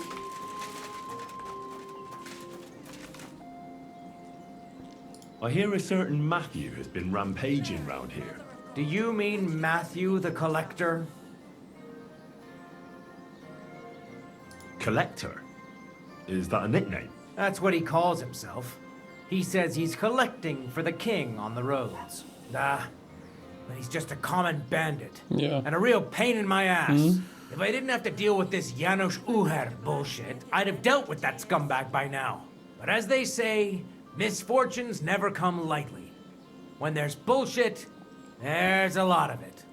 I hear a certain Matthew has been rampaging round here. Do you mean Matthew the Collector? Collector? Is that a nickname? That's what he calls himself. He says he's collecting for the king on the roads. But he's just a common bandit. Yeah. And a real pain in my ass. Mhm. If I didn't have to deal with this Janosh bullshit, I'd have dealt with that scumbag by now. But as they say, misfortunes never come lightly. When there's bullshit, there's a lot of it.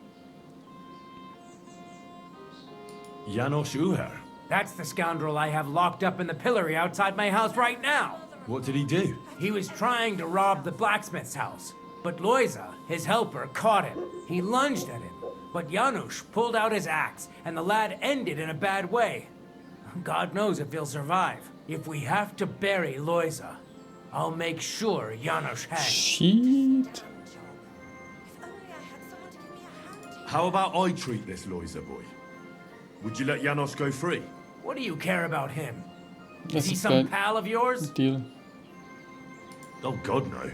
Janosh Uher? That's the scoundrel I have locked up in the pillory outside my house right now. What did he do? He was trying to rob the blacksmith's house, but Loiza, his helper, caught him. He lunged at him, but Janosh pulled out his axe, and the lad ended in a bad way. God knows if he'll survive. If we have to bury Loiza, I'll make sure Janosh hangs. Shit. How about I treat this Loiza boy? Would you let Janosh go free? What do you care about him? That's Is he a some bad pal of yours? deal. Oh God, no.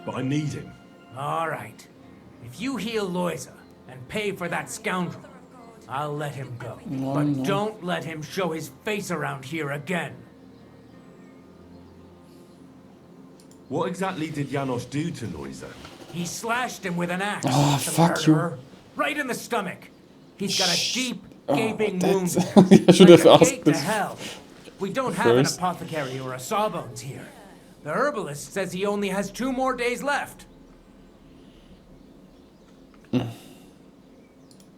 But I need him. All right. If you heal Loiza and pay for that scoundrel, I'll let him go. No, but no. don't let him show his face around here again. What exactly did Janosh do to Loiza? He slashed him with an axe. Ah, the fuck you. murderer. Right in the stomach. He's got a deep, gaping wound. that's- I should like have a asked gate to this hell. We don't have an first. apothecary or a sawbones here. The herbalist says he only has 2 more days left.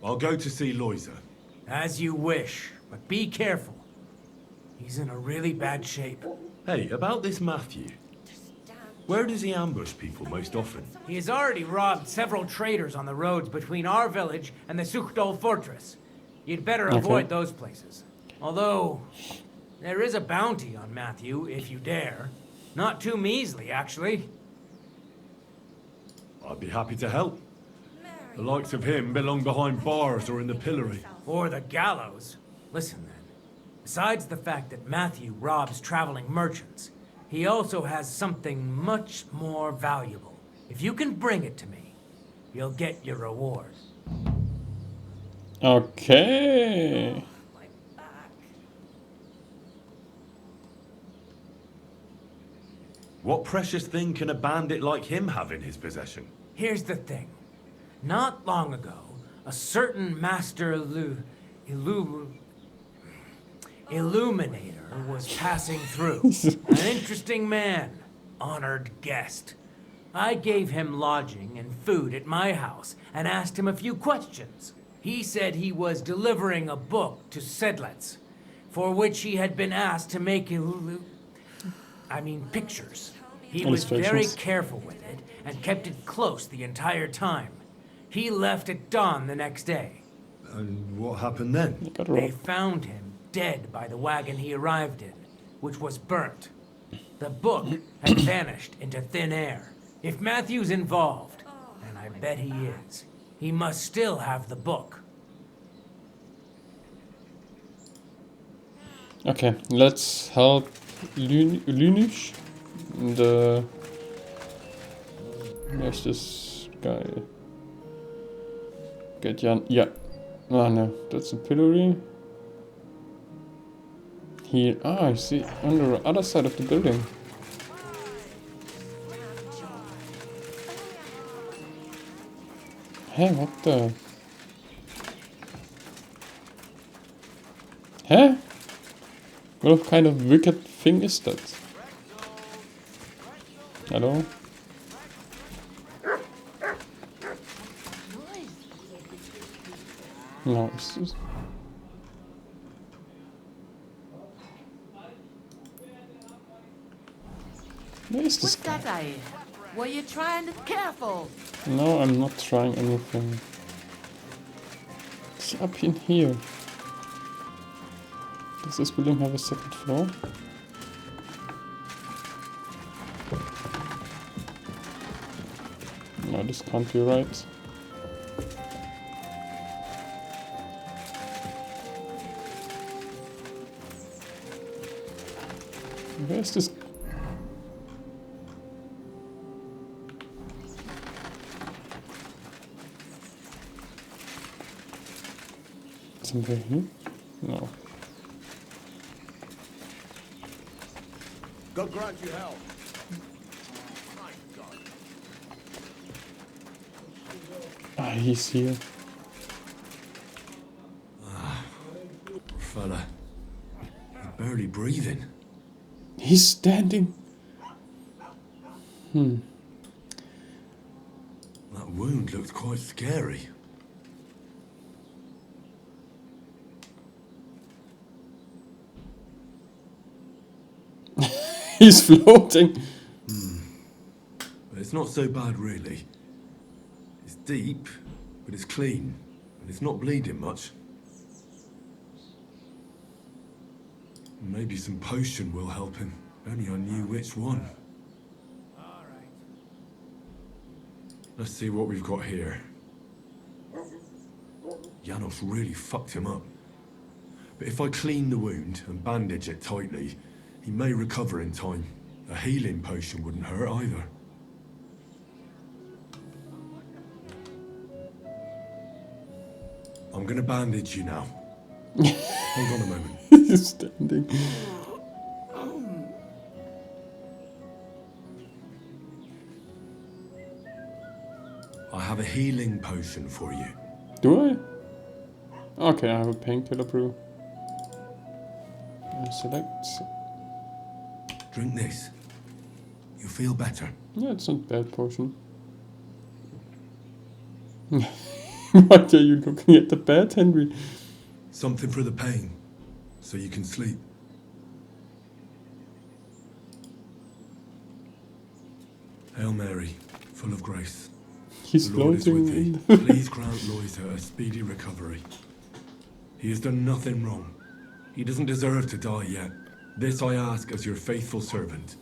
I'll go to see Loiza. As you wish, but be careful. He's in a really bad shape. Hey, about this Matthew. Where does he ambush people most often? He has already robbed several traders on the roads between our village and the Sukhdol fortress. You'd better Okay. avoid those places. Although, there is a bounty on Matthew, if you dare. Not too measly, actually. I'd be happy to help. The likes of him belong behind bars or in the pillory. Or the gallows. Listen then. Besides the fact that Matthew robs traveling merchants, he also has something much more valuable. If you can bring it to me, you'll get your reward. Okay. What precious thing can a bandit like him have in his possession? Here's the thing. Not long ago, a certain master illuminator was passing through. An interesting man, honored guest. I gave him lodging and food at my house and asked him a few questions. He said he was delivering a book to Sedlets, for which he had been asked to make pictures. He was very Illustrations. careful with it and kept it close the entire time. He left at dawn the next day. And what happened then? They found him dead by the wagon he arrived in, which was burnt. The book had vanished into thin air. If Matthew's involved, and I bet he is, he must still have the book. Okay, let's help Lunish. Where's this guy? Get Jan. Yeah. Oh no, that's a pillory. Here. Ah, I see. On the other side of the building. Hey, what the? Huh? What kind of wicked thing is that? Hello? No, it's just... Where is this guy? What's that I? Were you trying to... Careful! No, I'm not trying anything. It's up in here. Does this building have a second floor? No, this can't be right. Where's this? Somewhere here? No. God grant you help. Ah, he's here. Poor fella. He's barely breathing. He's standing. That wound looked quite scary. He's floating. But it's not so bad, really. It's deep, but it's clean, and it's not bleeding much. Maybe some potion will help him. If only I knew which one. Let's see what we've got here. Janosh really fucked him up. But if I clean the wound and bandage it tightly, he may recover in time. A healing potion wouldn't hurt either. I'm gonna bandage you now. Hold on a moment. He's standing. I have a healing potion for you. Do I? Okay, I have a painkiller brew. Select. Drink this. You'll feel better. Yeah, it's not a bad potion. What are you looking at the bed, Henry? Something for the pain, so you can sleep. Hail Mary, full of grace. He's the Lord is floating with thee. in. Please grant Loisa a speedy recovery. He has done nothing wrong. He doesn't deserve to die yet. This I ask as your faithful servant.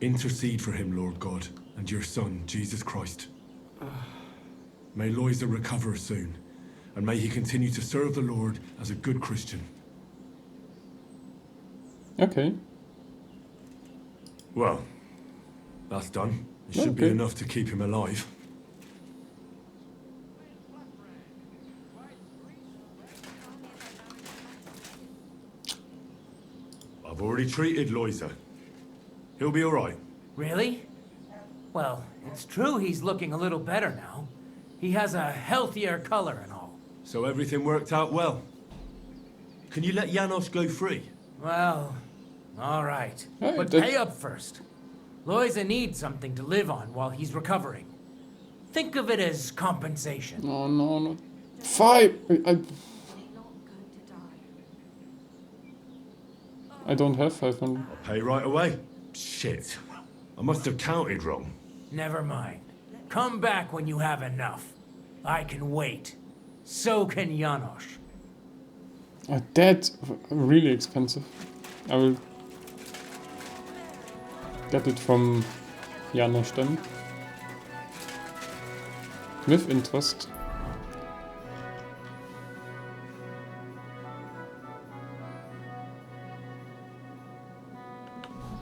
Intercede for him, Lord God, and your Son, Jesus Christ. May Loisa recover soon, and may he continue to serve the Lord as a good Christian. Okay. Well, that's done. It should be Okay. enough to keep him alive. I've already treated Loisa. He'll be all right. Really? Well, it's true he's looking a little better now. He has a healthier color and all. So everything worked out well. Can you let Janosh go free? Well, all right. Hey, But that- pay up first. Loisa needs something to live on while he's recovering. Think of it as compensation. Oh no, no. 5! I don't have 500. I'll pay right away. Shit. I must have counted wrong. Never mind. Come back when you have enough. I can wait. So can Janosh. That's really expensive. I will get it from Janosh then. With interest.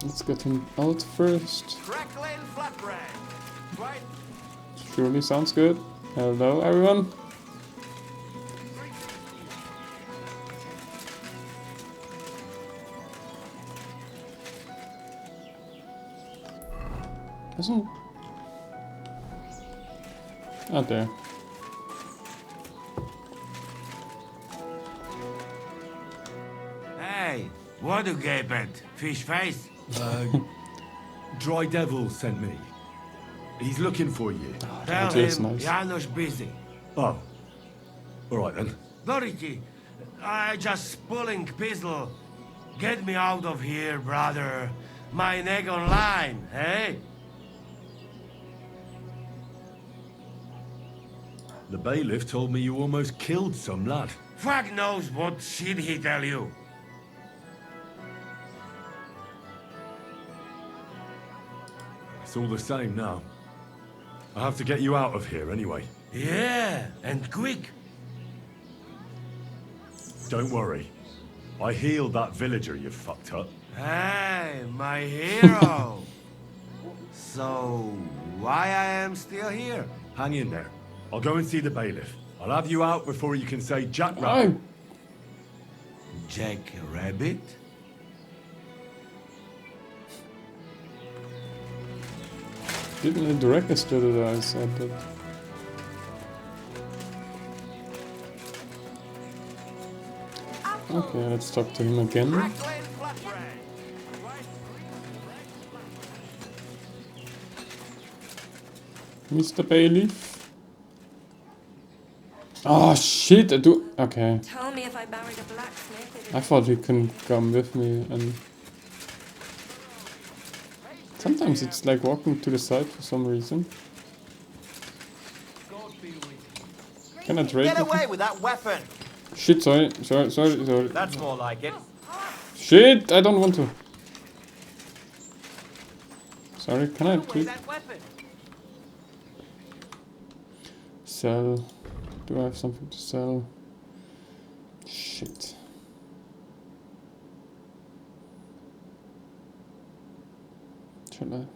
Let's get him out first. Crackling flatbread. Right. Surely sounds good. Hello, everyone. Doesn't... Out there. Hey, what do gapet? Fish face? Dry Devil sent me. He's looking for you. Tell that is him nice. Janosh busy. Oh. All right then. Dorothy, I just pulling pistol. Get me out of here, brother. My neck on line, eh? The bailiff told me you almost killed some lad. Fuck knows what shit he tell you. It's all the same now. I have to get you out of here anyway. Yeah, and quick. Don't worry. I healed that villager you fucked up. Hey, my hero. So, why I am still here? Hang in there. I'll go and see the bailiff. I'll have you out before you can say Jack Rabbit. Jack Rabbit? Didn't the register that I said that? Okay, let's talk to him again. Mr. Bailiff. Oh shit, I do. Okay. Tell me if I buried a blacksmith. I thought he couldn't come with me, and sometimes it's like walking to the side for some reason. Can I trade? Get away with that weapon! Shit, sorry. That's more like it. Shit, I don't want to. Sorry, can I trade? Sell. Do I have something to sell? Shit. Shall I?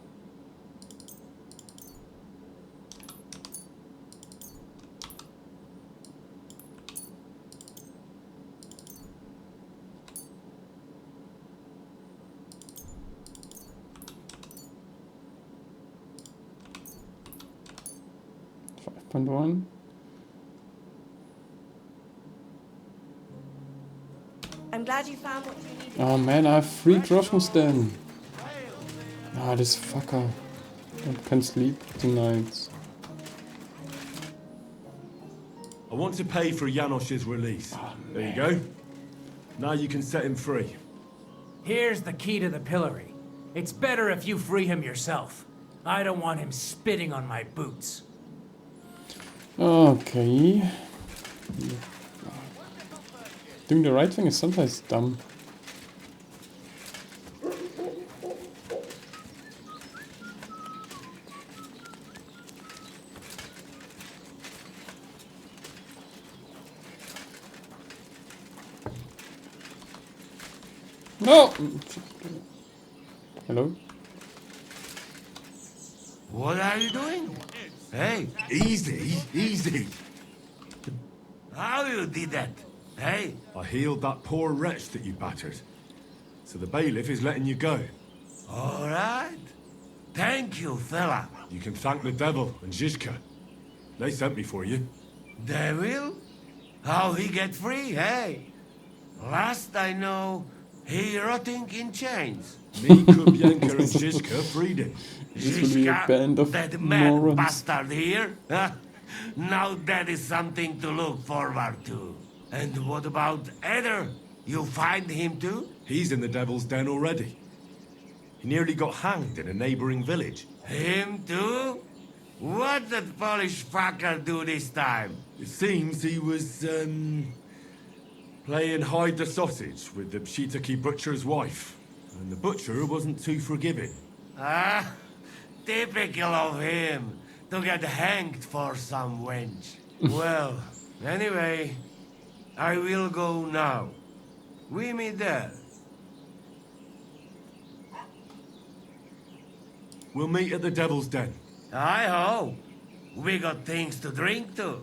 .1. I'm glad you found what you needed. Oh man, I have 3 groschens then. Ah, this fucker. I can't sleep tonight. I want to pay for Janosh's release. There you go. Now you can set him free. Here's the key to the pillory. It's better if you free him yourself. I don't want him spitting on my boots. Okay. Doing the right thing is sometimes dumb. No! Hello? What are you doing? Hey, Easy. how you did that? Hey? I healed that poor wretch that you battered. So the bailiff is letting you go. All right. Thank you, fella. You can thank the devil and Zizka. They sent me for you. Devil? How he get free, hey? Last I know, he rotting in chains. Me, Kubienka, and Zizka freed him. This will be a band of that mad morons. bastard here? Now that is something to look forward to. And what about Eder? You find him too? He's in the devil's den already. He nearly got hanged in a neighboring village. Him too? What did Polish fucker do this time? It seems he was, playing hide the sausage with the Pshitaki butcher's wife. And the butcher wasn't too forgiving. Ah, typical of him, to get hanged for some wench. Well, anyway, I will go now. We meet there. We'll meet at the devil's den. I hope. We got things to drink to.